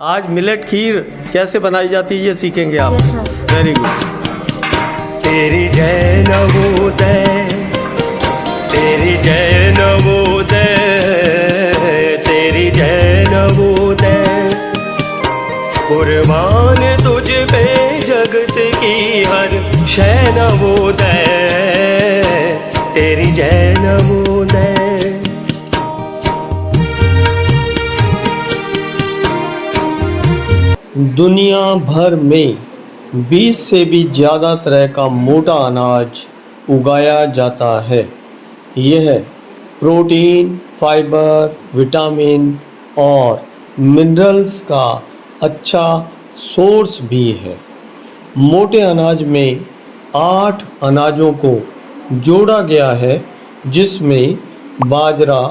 आज मिलेट खीर कैसे बनाई जाती है ये सीखेंगे आप। Very good. तेरी जय नवोदय, तेरी जय नवोदय, तेरी जय नवोदय, कुर्बान तुझ पे जगत की हर शय नवोदय, तेरी जय नवोदय। दुनिया भर में 20 से भी ज़्यादा तरह का मोटा अनाज उगाया जाता है। यह प्रोटीन, फाइबर, विटामिन और मिनरल्स का अच्छा सोर्स भी है। मोटे अनाज में 8 अनाजों को जोड़ा गया है, जिसमें बाजरा,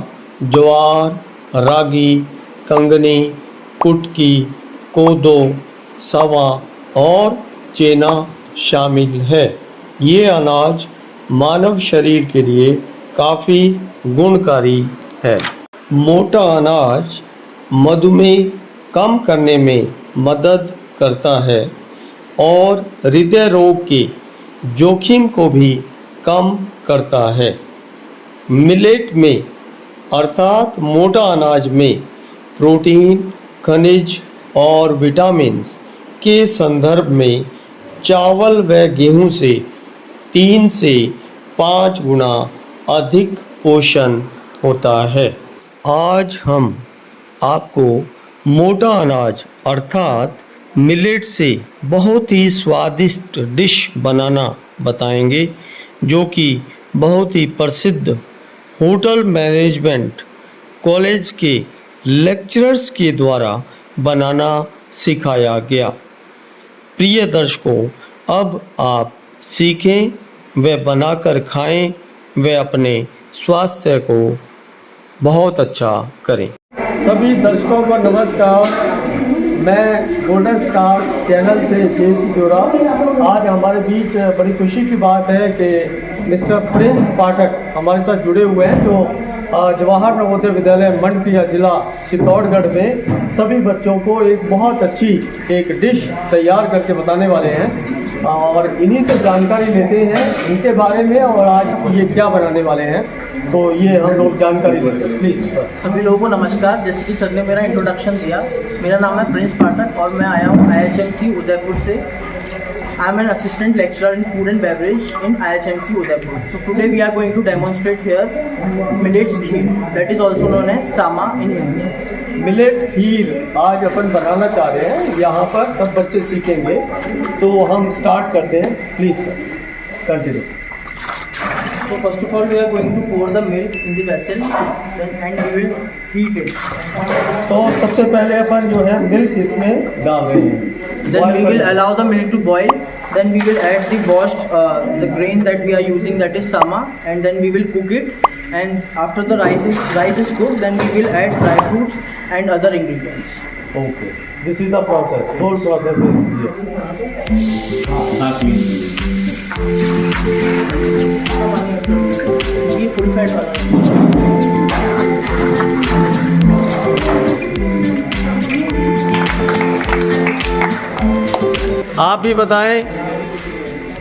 ज्वार, रागी, कंगनी, कुटकी, कोदो, सवा और चेना शामिल है। ये अनाज मानव शरीर के लिए काफ़ी गुणकारी है। मोटा अनाज मधुमेह कम करने में मदद करता है और हृदय रोग के जोखिम को भी कम करता है। मिलेट में अर्थात मोटा अनाज में प्रोटीन, खनिज और विटामिन्स के संदर्भ में चावल व गेहूं से 3 से 5 गुना अधिक पोषण होता है। आज हम आपको मोटा अनाज अर्थात मिलेट से बहुत ही स्वादिष्ट डिश बनाना बताएंगे, जो कि बहुत ही प्रसिद्ध होटल मैनेजमेंट कॉलेज के लेक्चरर्स के द्वारा बनाना सिखाया गया। प्रिय दर्शकों, अब आप सीखें व बनाकर खाएं व अपने स्वास्थ्य को बहुत अच्छा करें। सभी दर्शकों को नमस्कार। मैं गोल्डन स्टार चैनल से जेसी जोरा। आज हमारे बीच बड़ी खुशी की बात है कि मिस्टर प्रिंस पाठक हमारे साथ जुड़े हुए हैं, जो जवाहर नवोदय विद्यालय मंडकिया जिला चित्तौड़गढ़ में सभी बच्चों को एक बहुत अच्छी एक डिश तैयार करके बताने वाले हैं, और इन्हीं से जानकारी लेते हैं इनके बारे में और आज ये क्या बनाने वाले हैं, तो ये हम लोग जानकारी लेते हैं। प्लीज़ सभी लोगों को नमस्कार। जैसे कि सर ने मेरा इंट्रोडक्शन दिया, मेरा नाम है प्रिंस पाठक और मैं आया हूँ IHMC उदयपुर से। I am an assistant lecturer in food and beverage in IHMC Udaipur. So today we are going to demonstrate here millets kheer, that is also known as sama in Hindi. Millet खीर आज अपन बनाना चाह रहे हैं, यहाँ पर सब बच्चे सीखेंगे, तो हम स्टार्ट करते हैं। Please continue. So first of all we are going to pour the milk in the vessel and we will heat it. तो सबसे पहले अपन जो है मिल्क इसमें डाल रहे हैं। Then we will allow the milk to boil. Then we will add the washed the grain that we are using, that is sama, and then we will cook it. And after the rice is cooked, then we will add dry fruits and other ingredients. Okay, this is the process. Whole process is ये full fat वाला। आप भी बताएं,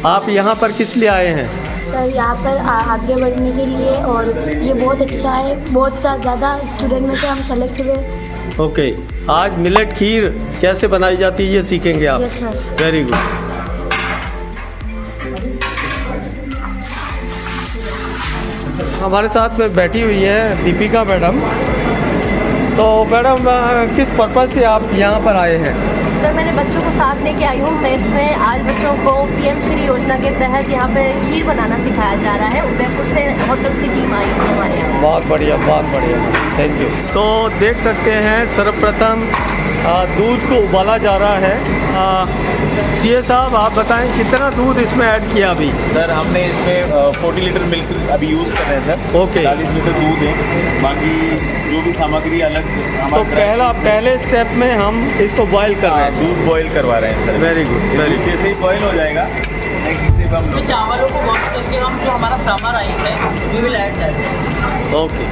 आप यहाँ पर किस लिए आए हैं? सर यहाँ पर आगे बढ़ने के लिए, और ये बहुत अच्छा है, बहुत ज़्यादा स्टूडेंट में से हम सेलेक्ट हुए। ओके, आज मिलेट खीर कैसे बनाई जाती है ये सीखेंगे आप। Yes sir. Very good. हमारे साथ में बैठी हुई है दीपिका मैडम। तो मैडम, किस पर्पज़ से आप यहाँ पर आए हैं? सर मैंने बच्चों को साथ लेके आई हूँ प्रेस में। आज बच्चों को PM श्री योजना के तहत यहाँ पे खीर बनाना सिखाया जा रहा है। उदयपुर से होटल की टीम आई है हमारे यहाँ। बहुत बढ़िया, बहुत बढ़िया, थैंक यू। तो देख सकते हैं सर्वप्रथम दूध को उबाला जा रहा है। CA साहब, आप बताएं कितना दूध इसमें ऐड किया अभी? सर हमने इसमें 40 लीटर मिल्क अभी यूज़ कर रहे हैं सर। ओके। 40 लीटर दूध है, बाकी जो भी सामग्री अलग तो पहले स्टेप में हम इसको बॉईल कर रहे हैं, दूध बॉईल करवा रहे हैं sir. Very good, very good. जैसे ही बॉईल हो जाएगा, नेक्स्ट स्टेप हम तो चावलों को वॉश करके हम जो हमारा सामा राइस है we will add that. Okay.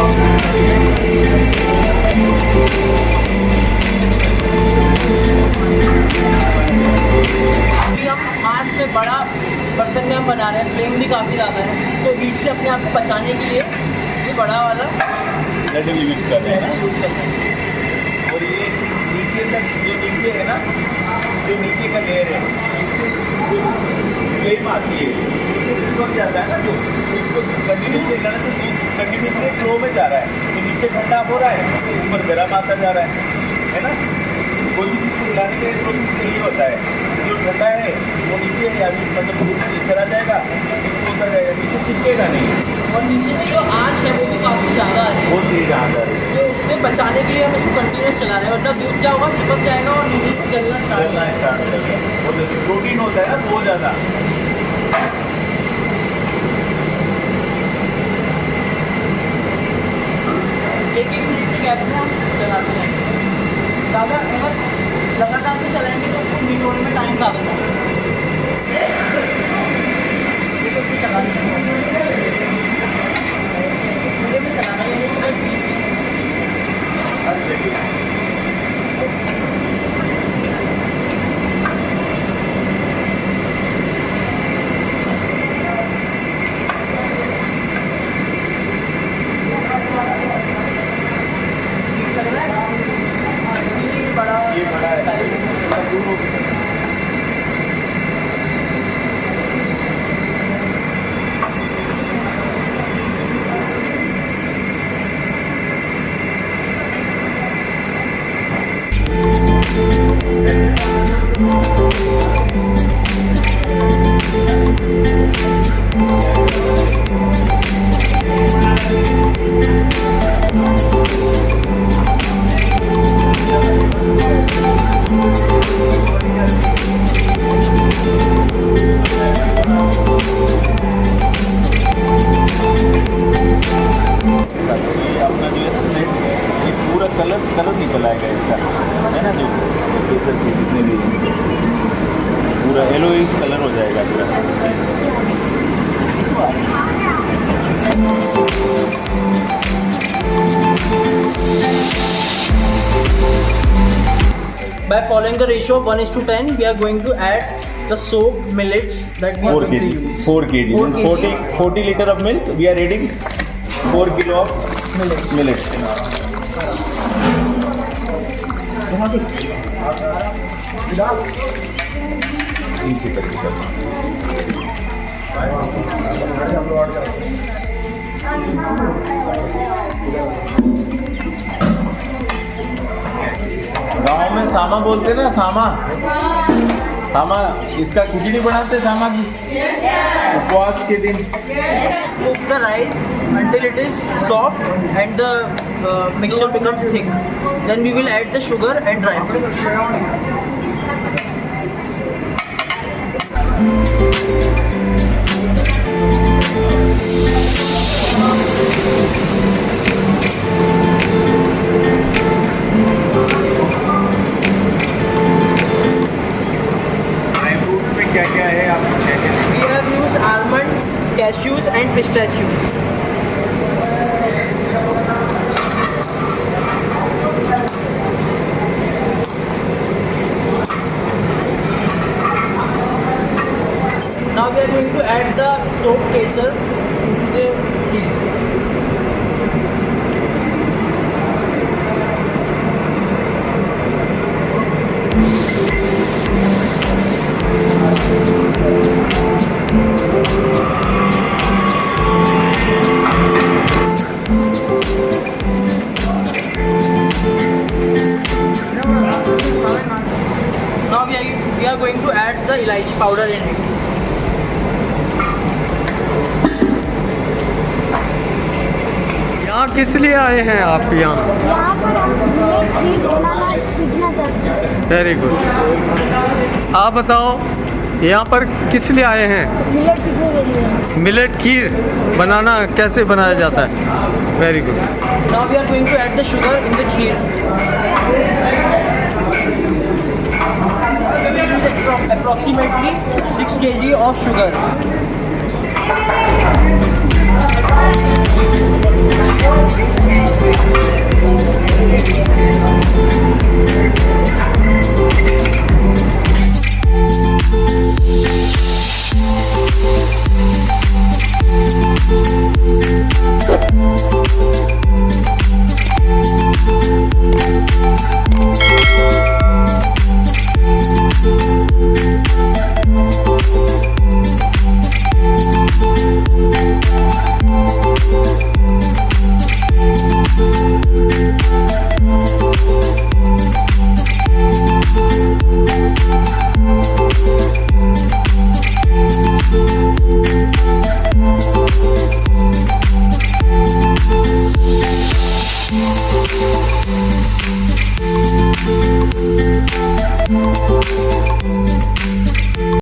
अभी हम आँच में बड़ा बर्तन में हम बना रहे हैं, फ्लेम भी काफ़ी ज़्यादा है, तो हीट से अपने आप को बचाने के लिए ये बड़ा वाला लड्डू यूज कर रहे हैं। यूज़ करते हैं। और ये नीचे तक जो नीचे है ना, जो नीचे का लेयर है, फ्लेम आती है, तो जाता है ना, जो उसको कंटिन्यूसली कंटिन्यूसली फ्लो में जा रहा है, तो नीचे ठंडा हो रहा है, ऊपर गर्म आता जा रहा है ना। कोई भी चीज़ को हिलाने के प्रोसेस यही होता है, जो ठंडा है वो नीचे है, अभी मतलब नीचे आ जाएगा, होता जाएगा, नीचे चिपकेगा नहीं। और नीचे में जो आँच है वो भी काफ़ी ज़्यादा है, बहुत तेज आ जा रही है। तो उससे बचाने के लिए हम इसको कंटिन्यूस चला रहे हैं, वरना दूध क्या होगा, चिपक जाएगा और नीचे से जलना स्टार्ट हो जाएगा। वो जैसे प्रोटीन होता है ना बहुत ज़्यादा। एक मिनट के गैप में हम चलाते रहेंगे। ज़्यादा अगर लगातार से चलाएंगे तो उसको मीट होने में टाइम ज़्यादा लगेगा। ये बड़ा है। अपना जो है ना प्लेट, ये पूरा कलर निकल आएगा इसका, है ना, जो केसर के जितने भी पूरा येलोइश कलर हो जाएगा पूरा। By following the ratio of 1:10, we are going to add the soaked millets that we are 4 going to kg, use. 4 kg, 4 kg. 40 liter of milk, we are adding 4 kilo of millet. गाँव में सामा बोलते ना, सामा इसका खिचड़ी बनाते सामा की उपवास के दिन। Cook the rice until it is soft and the mixture becomes thick. Then we will add the sugar and dry fruits. Dry fruit में क्या क्या है, आपको क्या क्या है? We have used almond, cashews and pistachios. Now we are going to add the soaked kesar into the ghee. Now we are going to add the elaichi powder in it. यहाँ किस लिए आए हैं आप यहाँ? यहाँ पर हम मिलेट खीर बनाना सीखना चाहते हैं। Very good. आप बताओ यहाँ पर किस लिए आए हैं? मिलेट सीखने के लिए। मिलेट खीर बनाना कैसे बनाया जाता है? Very good. Now we are going to add the sugar in the kheer. Approximately 6 kg of sugar.